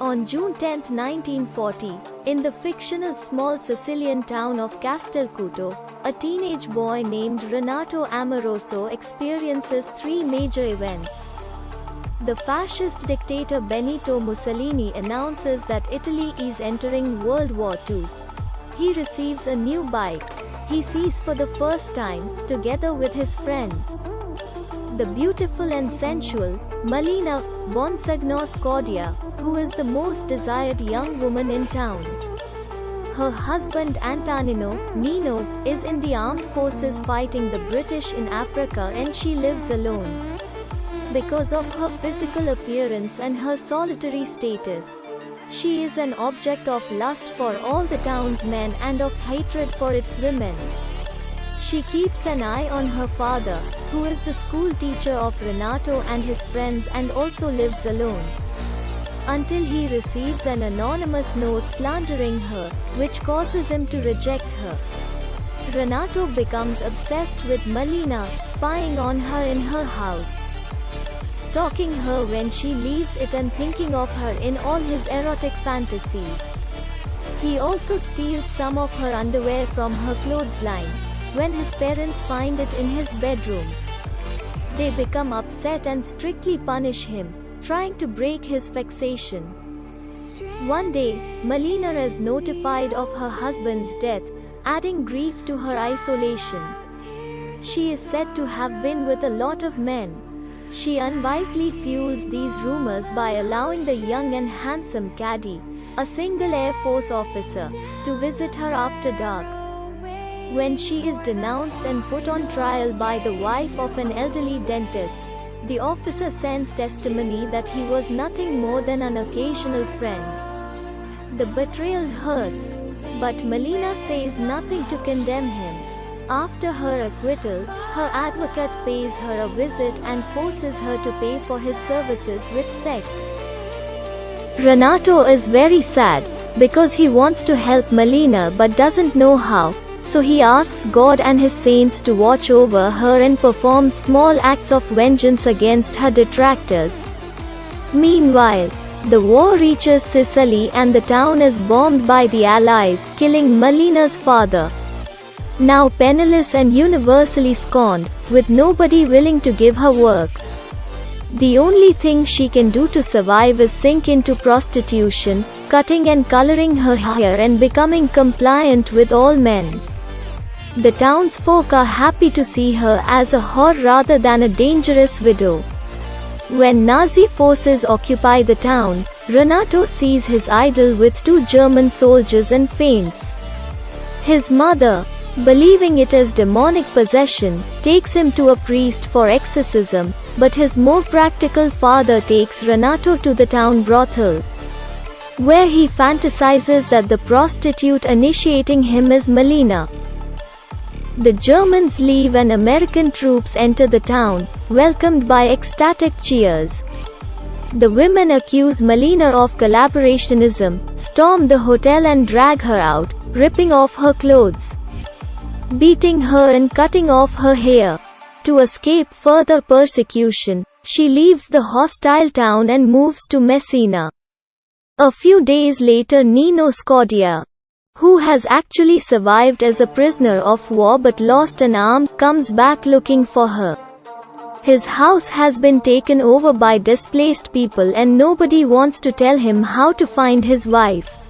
On June 10, 1940, in the fictional small Sicilian town of Castelcuto, a teenage boy named Renato Amoroso experiences three major events. The fascist dictator Benito Mussolini announces that Italy is entering World War II. He receives a new bike. He sees for the first time, together with his friends, the beautiful and sensual Malina Bonsigno Scordia, who is the most desired young woman in town. Her husband Antonino, Nino, is in the armed forces fighting the British in Africa, and she lives alone. Because of her physical appearance and her solitary status, she is an object of lust for all the town's men and of hatred for its women. She keeps an eye on her father, who is the school teacher of Renato and his friends and also lives alone, until he receives an anonymous note slandering her, which causes him to reject her. Renato becomes obsessed with Malina, spying on her in her house, stalking her when she leaves it and thinking of her in all his erotic fantasies. He also steals some of her underwear from her clothesline. When his parents find it in his bedroom, they become upset and strictly punish him, trying to break his fixation. One day, Malina is notified of her husband's death, adding grief to her isolation. She is said to have been with a lot of men. She unwisely fuels these rumors by allowing the young and handsome Caddy, a single Air Force officer, to visit her after dark. When she is denounced and put on trial by the wife of an elderly dentist, the officer sends testimony that he was nothing more than an occasional friend. The betrayal hurts, but Malina says nothing to condemn him. After her acquittal, her advocate pays her a visit and forces her to pay for his services with sex. Renato is very sad, because he wants to help Malina but doesn't know how, so he asks God and his saints to watch over her and perform small acts of vengeance against her detractors. Meanwhile, the war reaches Sicily and the town is bombed by the Allies, killing Malina's father. Now penniless and universally scorned, with nobody willing to give her work, the only thing she can do to survive is sink into prostitution, cutting and coloring her hair and becoming compliant with all men. The townsfolk are happy to see her as a whore rather than a dangerous widow. When Nazi forces occupy the town, Renato sees his idol with two German soldiers and faints. His mother, believing it as demonic possession, takes him to a priest for exorcism, but his more practical father takes Renato to the town brothel, where he fantasizes that the prostitute initiating him is Malina. The Germans leave and American troops enter the town, welcomed by ecstatic cheers. The women accuse Malina of collaborationism, storm the hotel and drag her out, ripping off her clothes, beating her and cutting off her hair. To escape further persecution, she leaves the hostile town and moves to Messina. A few days later, Nino Scordia, who has actually survived as a prisoner of war but lost an arm, comes back looking for her. His house has been taken over by displaced people and nobody wants to tell him how to find his wife.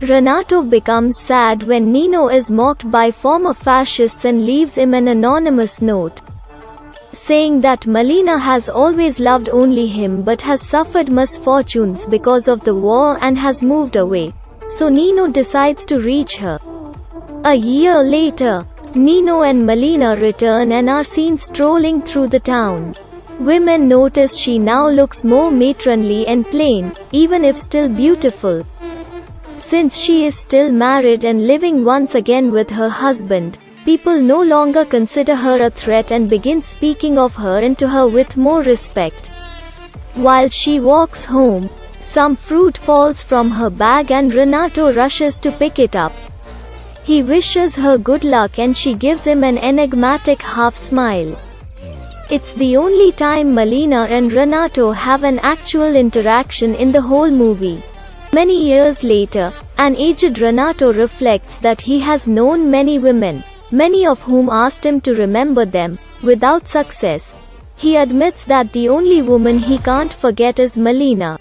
Renato becomes sad when Nino is mocked by former fascists and leaves him an anonymous note, saying that Malina has always loved only him but has suffered misfortunes because of the war and has moved away. So Nino decides to reach her. A year later, Nino and Malina return and are seen strolling through the town. Women notice she now looks more matronly and plain, even if still beautiful. Since she is still married and living once again with her husband, people no longer consider her a threat and begin speaking of her and to her with more respect. While she walks home, some fruit falls from her bag and Renato rushes to pick it up. He wishes her good luck and she gives him an enigmatic half smile. It's the only time Melina and Renato have an actual interaction in the whole movie. Many years later, an aged Renato reflects that he has known many women, many of whom asked him to remember them, without success. He admits that the only woman he can't forget is Melina.